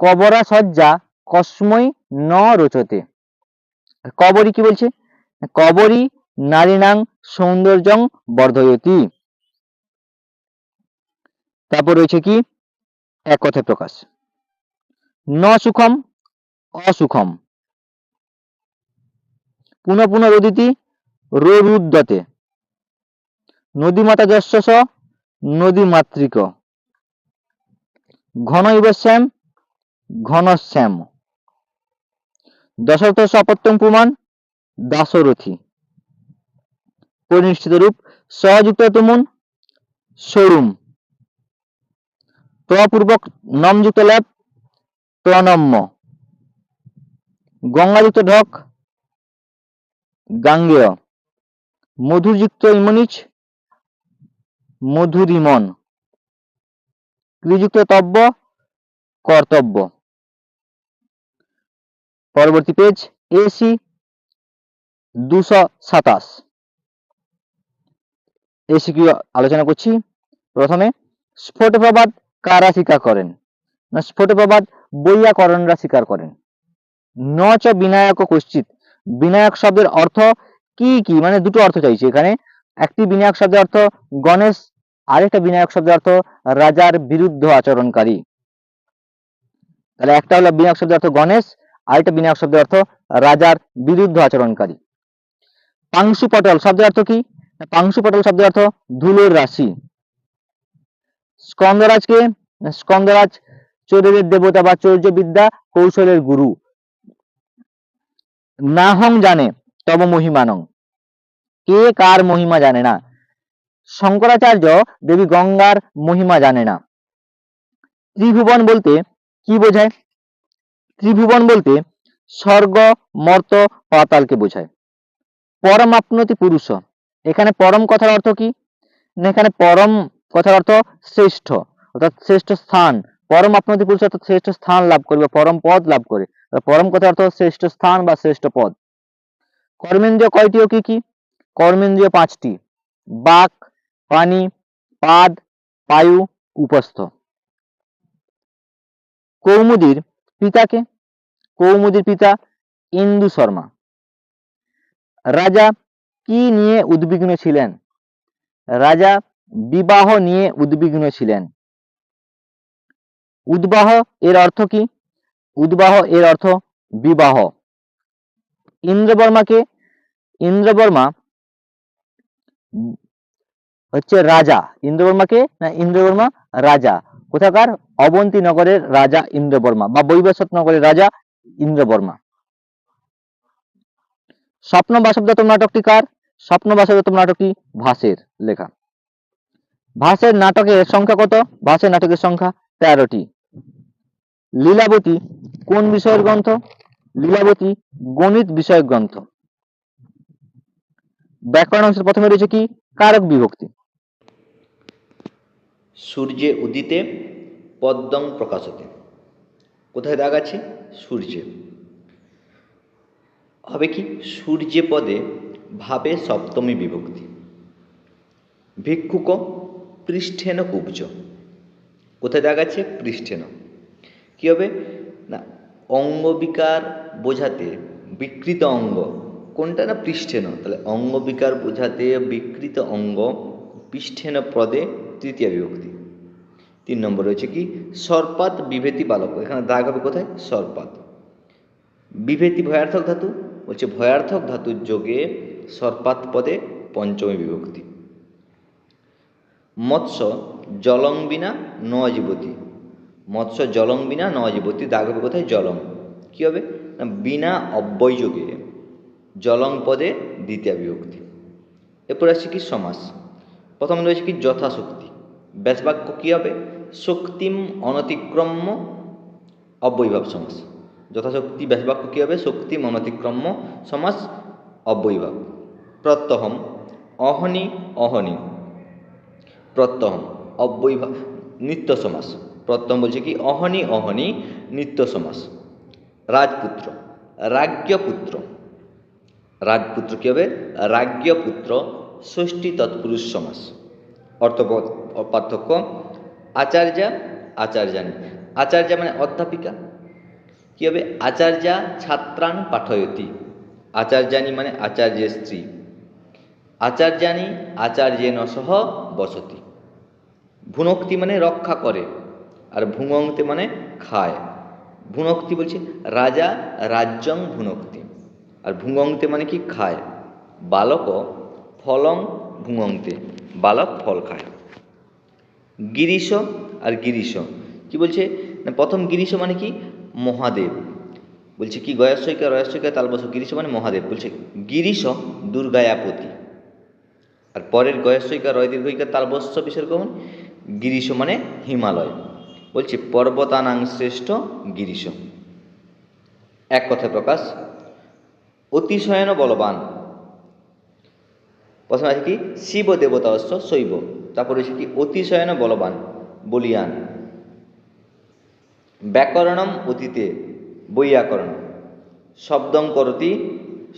কবরা সজ্জা কসময় ন রোচতে। আর কবরী কি বলছে? কবরী নারীনাং সৌন্দর্যং বর্ধয়তি। তারপর রয়েছে কি? এক কথায় প্রকাশ। ন সুখম অসুখম, পুনঃ পুনঃ রোদিতি রোরুদ্যতে, নদীমাতা যশস নদীমাতৃক, ঘনৈব শ্যাম ঘনশ্যাম, দশরথ অপত্যং পুমান দাশরথী। পরিনিষ্ঠিত রূপ সহযুক্ত তুমুন সরুম, ত্বপূর্বক নমযুক্ত ল্যাব ত্বনম্য, গঙ্গাযুক্ত ঢক গাঙ্গেয়, মধুযুক্ত ইমনিচ মধুরিমন, ক্রিযুক্ত তব্য কর্তব্য। পরবর্তী পেজ এসি 227। এসি কি আলোচনা করছি। প্রথমে স্ফোটপ্রবাদ কারা স্বীকার করেন? না, স্ফোটপ্রবাদ বৈয়াকরণরা স্বীকার করেন। ন চ বিনায়ক কশ্চিৎ, বিনায়ক শব্দের অর্থ কি কি? মানে দুটো অর্থ চাইছে এখানে। একটি বিনায়ক শব্দের অর্থ গণেশ, আরেকটা বিনায়ক শব্দের অর্থ রাজার বিরুদ্ধ আচরণকারী। তাহলে একটা হলো বিনায়ক শব্দের অর্থ গণেশ, আরেকটা বিনায়ক শব্দের অর্থ রাজার বিরুদ্ধ আচরণকারী। পাংশুপটল শব্দের অর্থ কি? পাংশুপটল শব্দের অর্থ ধুলোর রাশি। স্কন্দরাজকে, স্কন্দরাজ চোরের দেবতা বা চৌর্যবিদ্যা কৌশলের গুরু। নাহং জানে তব মহিমানং, কে কার মহিমা জানে না? শঙ্করাচার্য দেবী গঙ্গার মহিমা জানে না। ত্রিভুবন বলতে কি বোঝায়? ত্রিভুবন বলতে স্বর্গ মর্ত পাতালকে বোঝায়। পরম আপনতি পুরুষ, এখানে পরম কথার অর্থ কি? না, এখানে পরম কথার অর্থ শ্রেষ্ঠ, অর্থাৎ শ্রেষ্ঠ স্থান। পরম আপনতি পুরুষ অর্থাৎ শ্রেষ্ঠ স্থান লাভ করবে, পরম পদ লাভ করে। পরম কথার অর্থ শ্রেষ্ঠ স্থান বা শ্রেষ্ঠ পদ। কর্মেন্দ্রিয় কয়টি ও কি কি? কর্মেন্দ্রিয় 5টি, বাক, পানি, পাদ, পায়ু, উপস্থ। কৌমুদীর পিতাকে? কৌমুদীর পিতা ইন্দু শর্মা। রাজা কি নিয়ে উদ্বিগ্ন ছিলেন? রাজা বিবাহ নিয়ে উদ্বিগ্ন ছিলেন। উদ্বাহ এর অর্থ কি? উদ্বাহ এর অর্থ বিবাহ। ইন্দ্রবর্মাকে? ইন্দ্রবর্মা হচ্ছে রাজা। ইন্দ্রবর্মাকে? না, ইন্দ্রবর্মা রাজা। কোথাকার? অবন্তী নগরের রাজা ইন্দ্রবর্মা বা বৈবস্বত নগরের রাজা ইন্দ্রবর্মা। স্বপ্ন বাসবদত্ত নাটকটি কার? স্বপ্ন বাসবদত্ত নাটকটি ভাসের লেখা। ভাসের নাটকের সংখ্যা কত? ভাসের নাটকের সংখ্যা 13টি। লীলাবতী কোন বিষয়ের গ্রন্থ? লীলাবতী গণিত বিষয়ক গ্রন্থ। ব্যাকরণ অংশের প্রথমে রয়েছে কি? কারক বিভক্তি। সূর্যে উদিতে পদ্মং প্রকাশতে, কোথায় দাগ আছে? সূর্যে। হবে কি? সূর্যে পদে ভাবে সপ্তমী বিভক্তি। ভিক্ষুক পৃষ্ঠেন কুব্জ, কোথায় দাগ আছে? পৃষ্ঠেন। কি হবে না, অঙ্গ বিকার বোঝাতে বিকৃত অঙ্গ কোনটা? না, পৃষ্ঠেন। তাহলে অঙ্গ বিকার বোঝাতে বিকৃত অঙ্গ পৃষ্ঠেন পদে তৃতীয় বিভক্তি। 3 নম্বর রয়েছে কি? সর্পাত বিভেতি বালক, এখানে দাগ হবে কোথায়? সর্পাত। বিভেতি ভয়ার্থক ধাতু, বলছে ভয়ার্থক ধাতুর যোগে সর্পাত পদে পঞ্চমী বিভক্তি। মৎস্য জলং বিনা ন জীবতি। মৎস্য জলং বিনা ন জীবতি, দাগ হবে কোথায়? জলং। কী হবে না, বিনা অব্যয়যোগে জলং পদে দ্বিতীয়া বিভক্তি। এরপর আসছে কি সমাস। প্রথমে রয়েছে কি যথাশক্তি। ব্যাসবাক্য কী হবে? শক্তিম অনতিক্রম্য অব্যয়ীভাব সমাস। যথাশক্তি ব্যাসবাক্য কী হবে? শক্তিম অনতিক্রম্য সমাস অব্যয়ীভাব। প্রত্যহম অহনি অহনি, প্রত্যহম অব্যয়ীভাব নিত্য সমাস। প্রত্যহম বলছে কি অহনি অহনি নিত্য সমাস। রাজপুত্র রাজ্ঞপুত্র, রাজপুত্র কী হবে? রাজ্ঞপুত্র ষষ্ঠী তৎপুরুষ সমাস। অর্থ পার্থক্য, আচার্যা আচার্যানি। আচার্যা মানে অধ্যাপিকা, কী হবে? আচার্যা ছাত্রান পাঠয়তি। আচার্যানি মানে আচার্যের স্ত্রী। আচার্যানি আচার্যেন সহ বসতি। ভুনক্তি মানে রক্ষা করে, আর ভুঙ্গতে মানে খায়। ভুনক্তি বলছে রাজা রাজ্যং ভুনক্তি, আর ভুঙ্গতে মানে কি? খায়। বালক ফলং ভুঙ্গতে, বালক ফল খায়। গিরিশ আর গিরিশ কি বলছে না, প্রথম গিরিশ মানে কি? মহাদেব। বলছে কি গয়াশ্বইকা রয়াশ্বইকা তালবস, গিরিশ মানে মহাদেব। বলছে গিরিশ দুর্গায়াপতি। আর পরের গয়াশ্বইকা রয় দীর্ঘইকা তালবস্য বিসর্গ গিরিশ মানে হিমালয়। বলছে পর্বতানাং শ্রেষ্ঠ গিরিশ। এক কথায় প্রকাশ, অতিশয়ন বলবান। প্রথমে আছে কি শিব দেবতা অশ্ব শৈব, তারপরে হচ্ছে কি অতিশয়ন বলবান বলিয়ান। ব্যাকরণম অতীতে বৈয়াকরণ, শব্দং করতি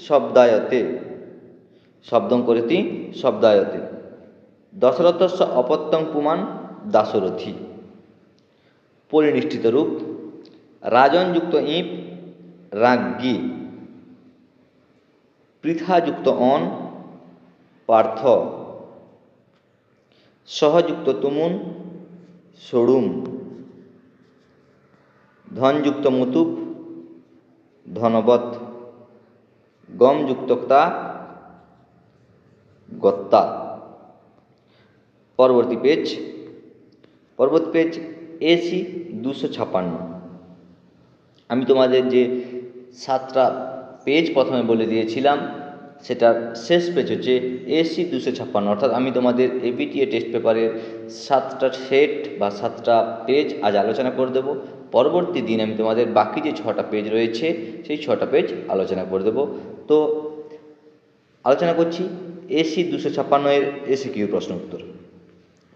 শব্দায়তে, শব্দং করতি শব্দায়তে। দশরথস্য অপত্যং পুমান দাশরথী। পরিনিষ্ঠিত রূপ, রাজনযুক্ত ইপ রাজ্ঞী, পৃথাযুক্ত অন পার্থ, সহযুক্ত তুমুন ষড়ুম, ধনযুক্ত মুতুপ ধনবৎ, গমযুক্ত ক্তা গত্তা। পরবর্তী পেজ AC 256। আমি তোমাদের যে 7টা পেজ প্রথমে বলে দিয়েছিলাম, সেটার শেষ পেজ হচ্ছে AC 256। অর্থাৎ আমি তোমাদের ABTA টেস্ট পেপারের 7টা সেট বা 7টা পেজ আজ আলোচনা করে দেব। পরবর্তী দিন আমি তোমাদের বাকি যে 6টা পেজ রয়েছে সেই 6টা পেজ আলোচনা করে দেব। তো আলোচনা করছি AC 256 এর MCQ প্রশ্ন উত্তর।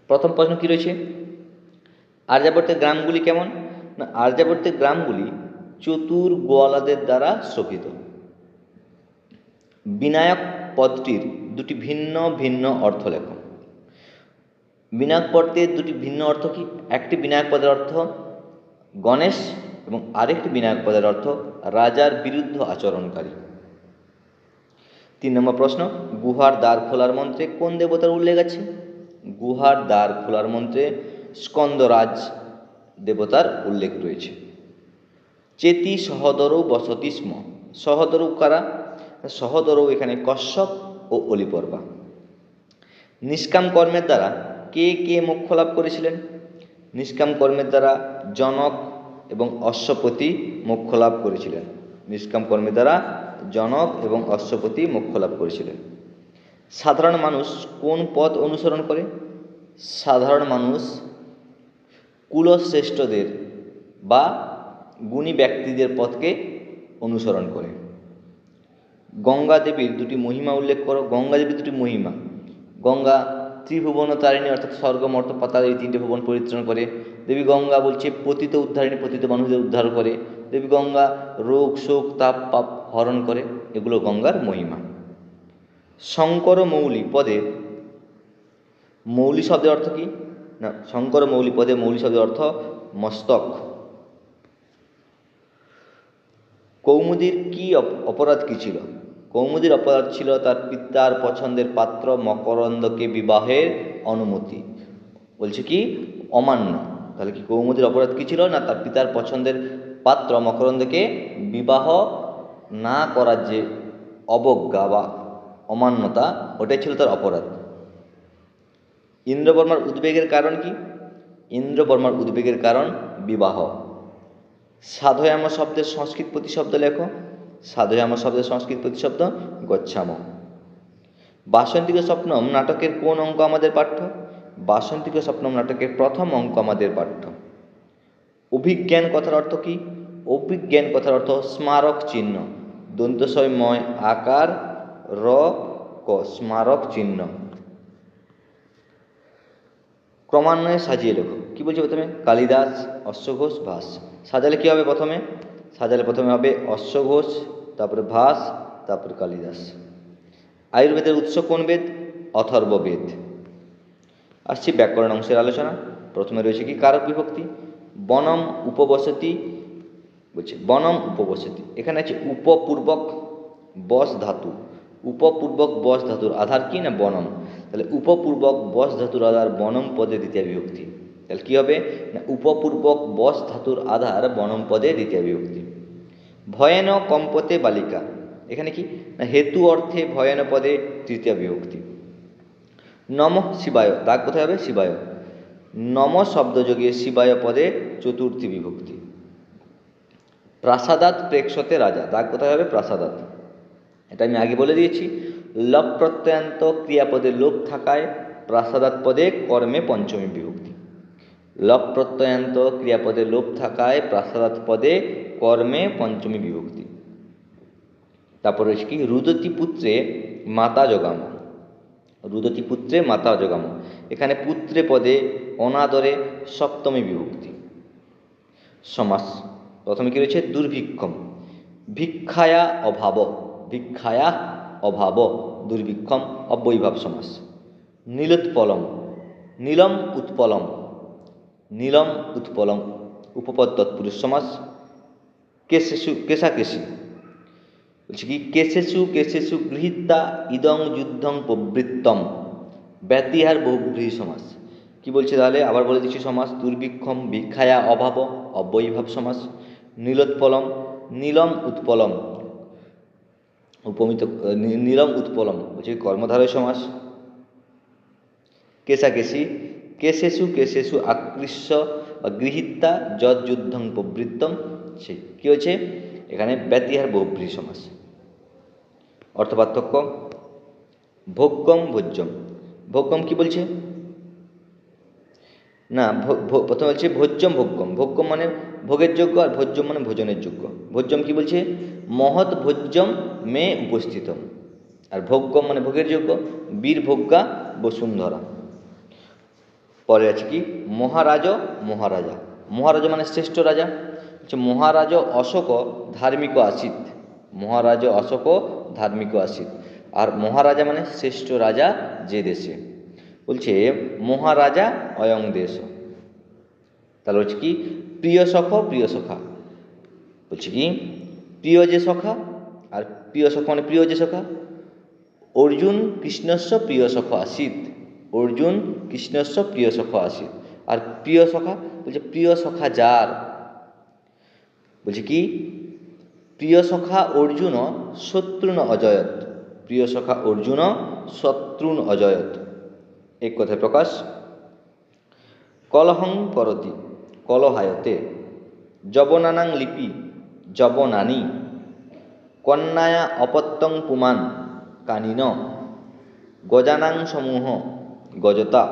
প্রথম প্রশ্ন কী রয়েছে? আর্যাবর্তের গ্রামগুলি কেমন না, আর্যাবর্তের গ্রামগুলি চতুর গোয়ালাদের দ্বারা শোভিত। বিনায়ক পদটির দুটি ভিন্ন ভিন্ন অর্থ লেখ। বিনায়ক পদের দুটি ভিন্ন অর্থ কি? একটি বিনায়ক পদের অর্থ গণেশ এবং আরেকটি বিনায়ক পদের অর্থ রাজার বিরুদ্ধ আচরণকারী। 3 নম্বর প্রশ্ন, গুহার দ্বার খোলার মন্ত্রে কোন দেবতার উল্লেখ আছে? গুহার দ্বার খোলার মন্ত্রে স্কন্দরাজ দেবতার উল্লেখ রয়েছে। চেতি সহদরৌ বসতি স্ম। সহদরৌ কারা? সহদরৌ এখানে কশ্যপ ও অলিপর্বা। নিষ্কাম কর্মের দ্বারা কে কে মোক্ষ লাভ করেছিলেন? নিষ্কাম কর্মের দ্বারা জনক এবং অশ্বপতি মোক্ষ লাভ করেছিলেন। নিষ্কাম কর্মের দ্বারা জনক এবং অশ্বপতি মোক্ষ লাভ করেছিলেন। সাধারণ মানুষ কোন পথ অনুসরণ করে? সাধারণ মানুষ কুলশ্রেষ্ঠদের বা গুণী ব্যক্তিদের পথকে অনুসরণ করে। গঙ্গা দেবীর দুটি মহিমা উল্লেখ করো। গঙ্গা দেবীর দুটি মহিমা, গঙ্গা ত্রিভুবন তারিণী, অর্থাৎ স্বর্গ মর্ত পাতাল এই 3টে ভুবন পরিত্রাণ করে। দেবী গঙ্গা বলছে পতিত উদ্ধারিণী, পতিত মানুষদের উদ্ধার করে। দেবী গঙ্গা রোগ শোক তাপ পাপ হরণ করে। এগুলো গঙ্গার মহিমা। শঙ্কর মৌলি পদে মৌলি শব্দের অর্থ কি না, শঙ্কর মৌলি পদে মৌলি শব্দের অর্থ মস্তক। কৌমুদীর কি অপরাধ কি ছিল? কৌমুদীর অপরাধ ছিল তার পিতার পছন্দের পাত্র মকরন্দকে বিবাহের অনুমতি। বলছে কি অমান্য। তাহলে কি কৌমুদীর অপরাধ কি ছিল না, তার পিতার পছন্দের পাত্র মকরন্দকে বিবাহ না করার যে অবজ্ঞা বা অমান্যতা, ওটাই ছিল তার অপরাধ। ইন্দ্রবর্মার উদ্বেগের কারণ কি? ইন্দ্রবর্মার উদ্বেগের কারণ বিবাহ। সাধয়াম শব্দের সংস্কৃত প্রতিশব্দ লেখো। সাধয়াম শব্দের সংস্কৃত প্রতিশব্দ গচ্ছাম। বাসন্তিক স্বপ্নম নাটকের কোন অঙ্ক আমাদের পাঠ্য? বাসন্তিক স্বপ্নম নাটকের প্রথম অঙ্ক আমাদের পাঠ্য। অভিজ্ঞান কথার অর্থ কি? অভিজ্ঞান কথার অর্থ স্মারক চিহ্ন। দন্তস্বয়ময় আকার র ক, স্মারক চিহ্ন। ক্রমান্বয়ে সাজিয়ে লেখো। কি বলছে প্রথমে? কালিদাস, অশ্বঘোষ, ভাস। সাজালে কি হবে প্রথমে? সাজালে প্রথমে হবে অশ্বঘোষ, তারপরে ভাস, তারপরে কালিদাস। আয়ুর্বেদের উৎস কোন বেদ? অথর্ববেদ। আসছি ব্যাকরণ অংশের আলোচনা। প্রথমে রয়েছে কি? কারক বিভক্তি। বনম উপবসতি, বলছে বনম উপবসতি। এখানে আছে উপপূর্বক বস ধাতু। উপপূর্বক বস ধাতুর আধার কি? না বনম। তাহলে উপপূর্বক বস ধাতুর আধার বনম পদে দ্বিতীয় বিভক্তি। তাহলে কি হবে? না উপপূর্বক বস ধাতুর আধার বনম পদে দ্বিতীয় বিভক্তি। ভয়েন কম্পতে বালিকা, এখানে কি? না হেতু অর্থে ভয়েন পদে তৃতীয় বিভক্তি। নমঃ শিবায়, দাগ কোথায় হবে? শিবায়। নম শব্দযোগে শিবায় পদে চতুর্থী বিভক্তি। প্রাসাদাত প্রেক্ষতে রাজা, দাগ কোথায় হবে? প্রাসাদাত। এটা আমি আগে বলে দিয়েছি। লপ প্রত্যয়ান্ত ক্রিয়াপদে লোপ থাকায় প্রাসাদাত পদে কর্মে পঞ্চমী বিভক্তি। লপ প্রত্যয়ান্ত ক্রিয়াপদে লোপ থাকায় প্রাসাদাত পদে কর্মে পঞ্চমী বিভক্তি। তারপর রয়েছে কি? রুদতি পুত্রে মাতা যোগাম। রুদতি পুত্রে মাতা যোগাম, এখানে পুত্রে পদে অনাদরে সপ্তমী বিভক্তি। সমাস প্রথমে কি রয়েছে? দুর্ভিক্ষম। ভিক্ষায়া অভাব, ভিক্ষায়া অভাব, দুর্ভিক্ষম অব্যয়ীভাব সমাস। নীলোৎপলম, নীলম উৎপলম, নীলম উৎপলম উপপদ তৎপুরুষ সমাস। কেশেষু কেশাকেশি, বলছে কি? কেশেষু কেশেষু গৃহীতা ইদং যুদ্ধং প্রবৃত্তম, ব্যতিহার বহুব্রীহি সমাস। কি বলছে তাহলে? আবার বলে দিচ্ছি সমাস। দুর্ভিক্ষম, ভিক্ষায়া অভাব, অব্যয়ীভাব সমাস। নীলোৎপলম, নীলম উৎপলম উপমিত, নীলম উৎপলম বলছে কর্মধারয় সমাস। কেশাকেশি, কেশেষু কেশেষু আকৃষ্য বা গৃহীতা যৎ যুদ্ধং প্রবৃত্তম, সেই কী হয়েছে? এখানে ব্যতিহার বহুব্রীহি সমাস। অর্থপার্থক্য: ভোগ্যম ভোজ্যম। ভোগ্যম কি বলছে? না, প্রথমে বলছে ভোজ্যম ভোগ্যম। ভোগ্যম মানে ভোগের যোগ্য, আর ভোজ্যম মানে ভোজনের যোগ্য। ভোজ্যম কি বলছে? মহৎ ভোজ্যম মে উপস্থিতম। আর ভোগ্যম মানে ভোগের যোগ্য, বীর ভোগ্যা বসুন্ধরা। পরে আছে কি? মহারাজ মহারাজা। মহারাজা মানে শ্রেষ্ঠ রাজা। হচ্ছে মহারাজ অশোক ধার্মিক আসিত। মহারাজ অশোক ধার্মিক আসিত। আর মহারাজা মানে শ্রেষ্ঠ রাজা যে দেশে। বলছে মহারাজা অয়ং দেশ। তাহলে হচ্ছে কি? প্রিয় সখ প্রিয় সখা। বলছে কি? প্রিয় যে সখা, আর প্রিয় সখা মানে প্রিয় যে সখা। অর্জুন কৃষ্ণস্য প্রিয় সখ আসিত। অর্জুন কৃষ্ণস্য প্রিয় সখ আসিত। আর প্রিয় সখা বলছে প্রিয় সখা যার। বলছে কি? প্রিয় সখা অর্জুন শত্রুন অজয়ত। প্রিয় সখা অর্জুন শত্রুন অজয়ত, এক কথায় প্রকাশ। কলহং করতি কলহায়তে। যবনানাং লিপি যবনানি। কন্যায়া অপত্যং পুমান কানিন। গজানাং সমূহ গজতা।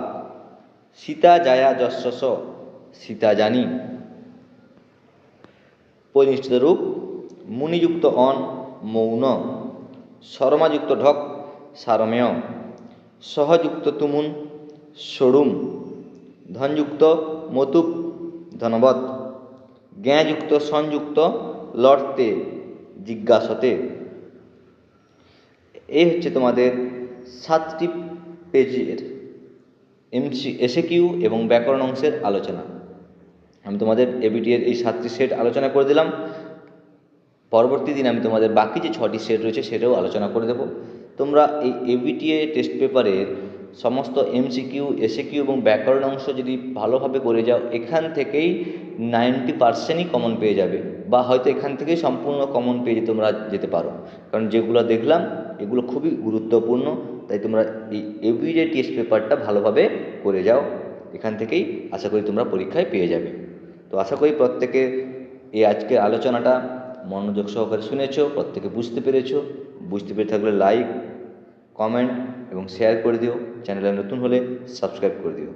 সীতা জায়া যশস সীতা জানি। পরিনিষ্ঠিত রূপ: মুনিযুক্ত অন মৌন। শর্মাযুক্ত ঢক সারমেয়। সহযুক্ত তুমুন সরুম। ধনযুক্ত মতুপ ধনবৎ। জ্ঞাযুক্ত সংযুক্ত লড়তে জিজ্ঞাসতে। এই হচ্ছে তোমাদের 7টি পেজের এসএকিউ এবং ব্যাকরণ অংশের আলোচনা। আমি তোমাদের এবিটি এর এই 7টি সেট আলোচনা করে দিলাম। পরবর্তী দিন আমি তোমাদের বাকি যে 6টি সেট রয়েছে সেটাও আলোচনা করে দেব। তোমরা এই এবিটিএ টেস্ট পেপারের সমস্ত এমসিকিউ, এসএকিউ এবং ব্যাকরণ অংশ যদি ভালোভাবে করে যাও, এখান থেকেই 90%ই কমন পেয়ে যাবে, বা হয়তো এখান থেকেই সম্পূর্ণ কমন পেয়ে তোমরা যেতে পারো। কারণ যেগুলো দেখলাম এগুলো খুবই গুরুত্বপূর্ণ। তাই তোমরা এই এভরিডে টেস্ট পেপারটা ভালোভাবে করে যাও, এখান থেকেই আশা করি তোমরা পরীক্ষায় পেয়ে যাবে। তো আশা করি প্রত্যেকে এই আজকের আলোচনাটা মনোযোগ সহকারে শুনেছো, প্রত্যেকে বুঝতে পেরেছো। বুঝতে পেরে থাকলে লাইক, কমেন্ট এবং শেয়ার করে দিও। চ্যানেলে নতুন হলে সাবস্ক্রাইব করে দিও।